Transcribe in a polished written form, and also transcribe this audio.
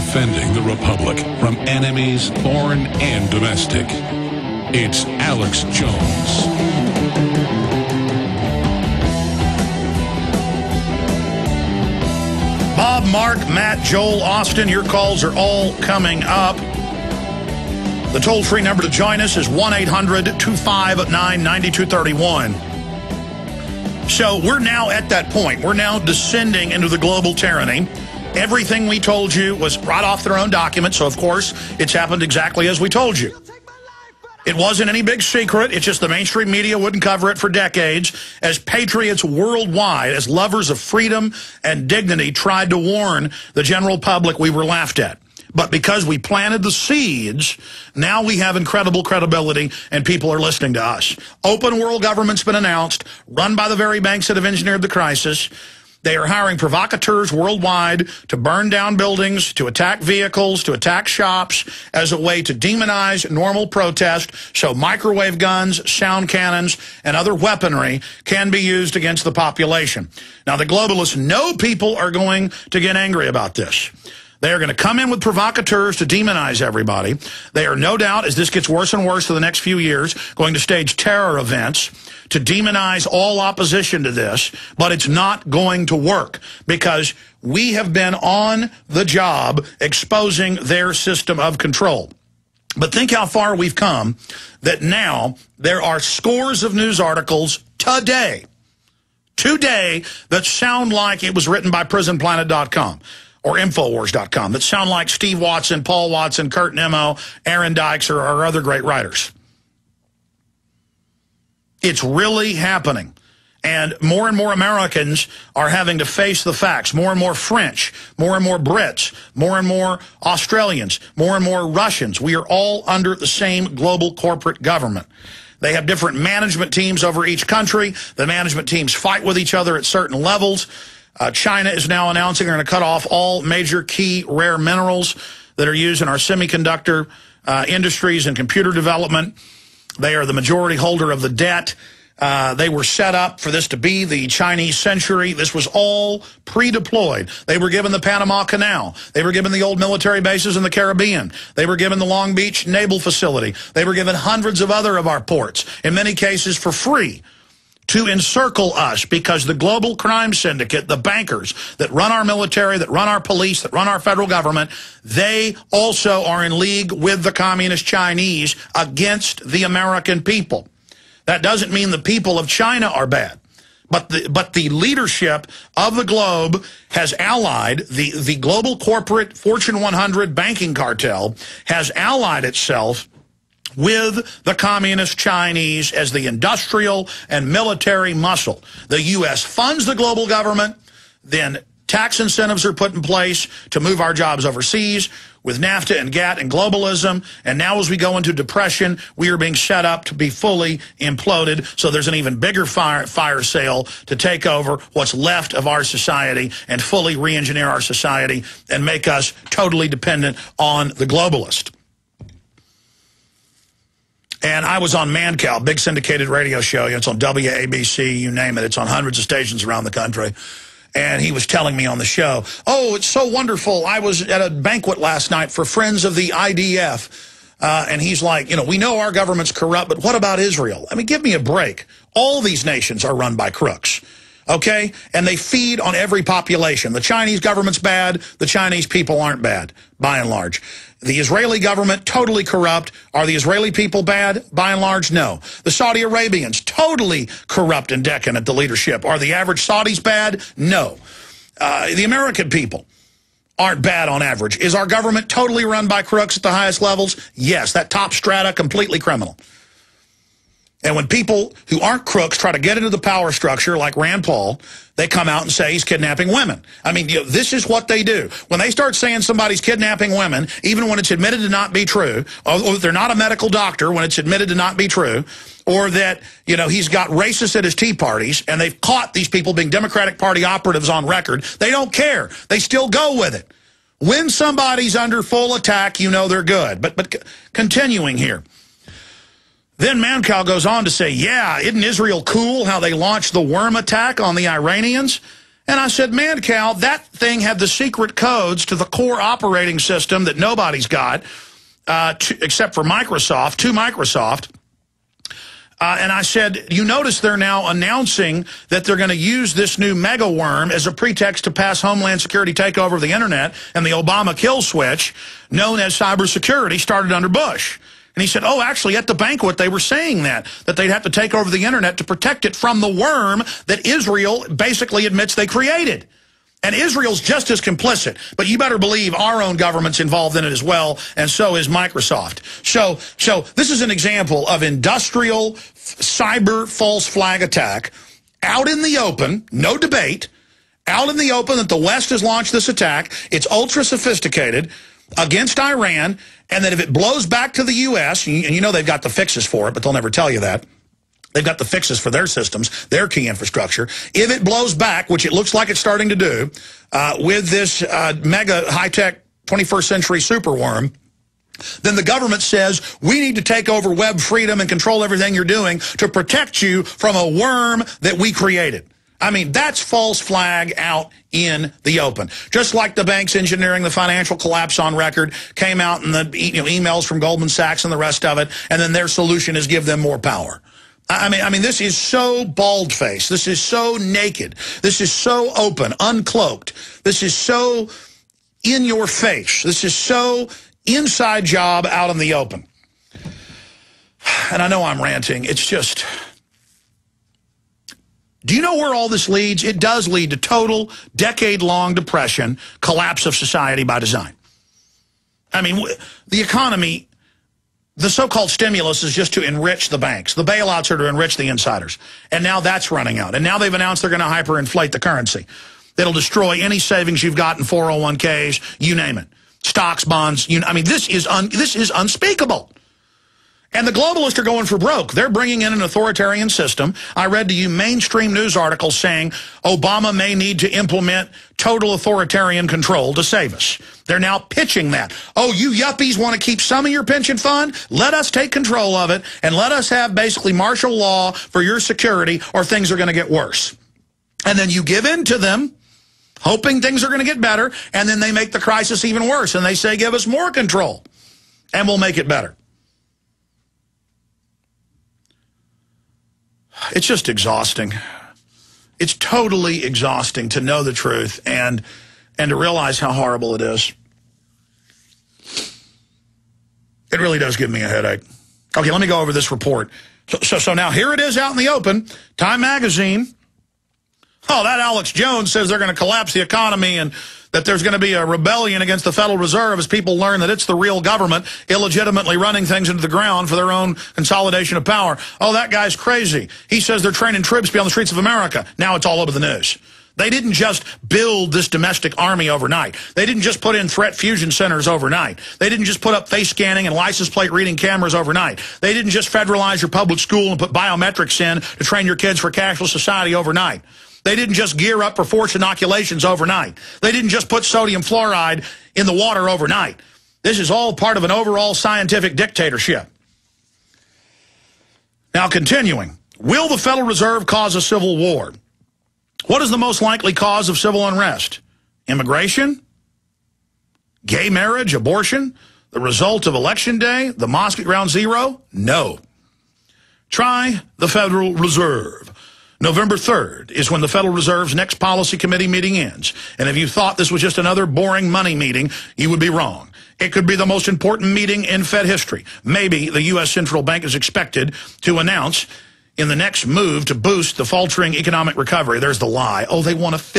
defending the Republic from enemies, foreign and domestic. It's Alex Jones. Bob, Mark, Matt, Joel, Austin, your calls are all coming up. The toll-free number to join us is 1-800-259-9231. So we're now at that point. We're now descending into the global tyranny. Everything we told you was right off their own document, so of course it's happened exactly as we told you. It wasn't any big secret. It's just the mainstream media wouldn't cover it for decades as patriots worldwide, as lovers of freedom and dignity, tried to warn the general public we were laughed at. But because we planted the seeds, now we have incredible credibility and people are listening to us. Open world government's been announced, run by the very banks that have engineered the crisis. They are hiring provocateurs worldwide to burn down buildings, to attack vehicles, to attack shops as a way to demonize normal protest so microwave guns, sound cannons, and other weaponry can be used against the population. Now, the globalists know people are going to get angry about this. They are going to come in with provocateurs to demonize everybody. They are no doubt, as this gets worse and worse for the next few years, going to stage terror events to demonize all opposition to this. But it's not going to work because we have been on the job exposing their system of control. But think how far we've come that now there are scores of news articles today that sound like it was written by PrisonPlanet.com. or Infowars.com that sound like Steve Watson, Paul Watson, Kurt Nimmo, Aaron Dykes, or other great writers. It's really happening. And more Americans are having to face the facts. More and more French, more and more Brits, more and more Australians, more and more Russians. We are all under the same global corporate government. They have different management teams over each country. The management teams fight with each other at certain levels. China is now announcing they're going to cut off all major key rare minerals that are used in our semiconductor industries and computer development. They are the majority holder of the debt. They were set up for this to be the Chinese century. This was all pre-deployed. They were given the Panama Canal. They were given the old military bases in the Caribbean. They were given the Long Beach Naval Facility. They were given hundreds of other of our ports, in many cases for free, to encircle us because the global crime syndicate, the bankers that run our military, that run our police, that run our federal government, they also are in league with the communist Chinese against the American people. That doesn't mean the people of China are bad. But the leadership of the globe has allied, the global corporate Fortune 100 banking cartel has allied itself with the communist Chinese as the industrial and military muscle. The U.S. funds the global government, then tax incentives are put in place to move our jobs overseas with NAFTA and GATT and globalism. And now as we go into depression, we are being set up to be fully imploded. So there's an even bigger fire sale to take over what's left of our society and fully re-engineer our society and make us totally dependent on the globalist. And I was on Mancow, big syndicated radio show. It's on WABC, you name it. It's on hundreds of stations around the country. And he was telling me on the show, oh, it's so wonderful. I was at a banquet last night for friends of the IDF. And he's like, you know, we know our government's corrupt, but what about Israel? I mean, give me a break. All these nations are run by crooks. Okay? And they feed on every population. The Chinese government's bad. The Chinese people aren't bad, by and large. The Israeli government, totally corrupt. Are the Israeli people bad? By and large, no. The Saudi Arabians, totally corrupt and decadent, the leadership. Are the average Saudis bad? No. The American people aren't bad on average. Is our government totally run by crooks at the highest levels? Yes. That top strata, completely criminal. And when people who aren't crooks try to get into the power structure, like Rand Paul, they come out and say he's kidnapping women. I mean, you know, this is what they do. When they start saying somebody's kidnapping women, even when it's admitted to not be true, or they're not a medical doctor when it's admitted to not be true, or that, you know, he's got racists at his tea parties, and they've caught these people being Democratic Party operatives on record, they don't care. They still go with it. When somebody's under full attack, you know they're good. But continuing here. Then Mancow goes on to say, yeah, isn't Israel cool how they launched the worm attack on the Iranians? And I said, man, Cal, that thing had the secret codes to the core operating system that nobody's got, except for Microsoft, to Microsoft. And I said, you notice they're now announcing that they're going to use this new mega worm as a pretext to pass Homeland Security takeover of the internet, and the Obama kill switch, known as cybersecurity, started under Bush. And he said, oh, actually, at the banquet, they were saying that they'd have to take over the internet to protect it from the worm that Israel basically admits they created. And Israel's just as complicit, but you better believe our own government's involved in it as well, and so is Microsoft. So this is an example of industrial cyber false flag attack out in the open, no debate, out in the open that the West has launched this attack. It's ultra sophisticated against Iran, and that if it blows back to the U.S., and you know they've got the fixes for it, but they'll never tell you that. They've got the fixes for their systems, their key infrastructure. If it blows back, which it looks like it's starting to do, with this mega high-tech 21st century superworm, then the government says, we need to take over web freedom and control everything you're doing to protect you from a worm that we created. I mean, that's false flag out in the open. Just like the banks engineering the financial collapse on record came out in the emails from Goldman Sachs and the rest of it, and then their solution is give them more power. I mean, this is so bald-faced. This is so naked. This is so open, uncloaked. This is so in your face. This is so inside job out in the open. And I know I'm ranting. It's just, do you know where all this leads? It does lead to total, decade-long depression, collapse of society by design. I mean, the economy, the so-called stimulus is just to enrich the banks. The bailouts are to enrich the insiders. And now that's running out. And now they've announced they're going to hyperinflate the currency. That'll destroy any savings you've got in 401ks, you name it. Stocks, bonds, I mean, this is unspeakable. And the globalists are going for broke. They're bringing in an authoritarian system. I read to you mainstream news articles saying Obama may need to implement total authoritarian control to save us. They're now pitching that. Oh, you yuppies want to keep some of your pension fund? Let us take control of it, and let us have basically martial law for your security, or things are going to get worse. And then you give in to them, hoping things are going to get better, and then they make the crisis even worse. And they say, give us more control, and we'll make it better. It's just exhausting. It's totally exhausting to know the truth and to realize how horrible it is. It really does give me a headache. Okay, let me go over this report. So now here it is out in the open. Time magazine. Oh, that Alex Jones says they're going to collapse the economy and that there's going to be a rebellion against the Federal Reserve as people learn that it's the real government illegitimately running things into the ground for their own consolidation of power. Oh, that guy's crazy. He says they're training troops to be on the streets of America. Now it's all over the news. They didn't just build this domestic army overnight. They didn't just put in threat fusion centers overnight. They didn't just put up face scanning and license plate reading cameras overnight. They didn't just federalize your public school and put biometrics in to train your kids for cashless society overnight. They didn't just gear up for forced inoculations overnight. They didn't just put sodium fluoride in the water overnight. This is all part of an overall scientific dictatorship. Now, continuing. Will the Federal Reserve cause a civil war? What is the most likely cause of civil unrest? Immigration? Gay marriage? Abortion? The result of Election Day? The mosque at Ground Zero? No. Try the Federal Reserve. November 3rd is when the Federal Reserve's next policy committee meeting ends. And if you thought this was just another boring money meeting, you would be wrong. It could be the most important meeting in Fed history. Maybe the U.S. Central Bank is expected to announce in the next move to boost the faltering economic recovery. There's the lie. Oh, they want to fix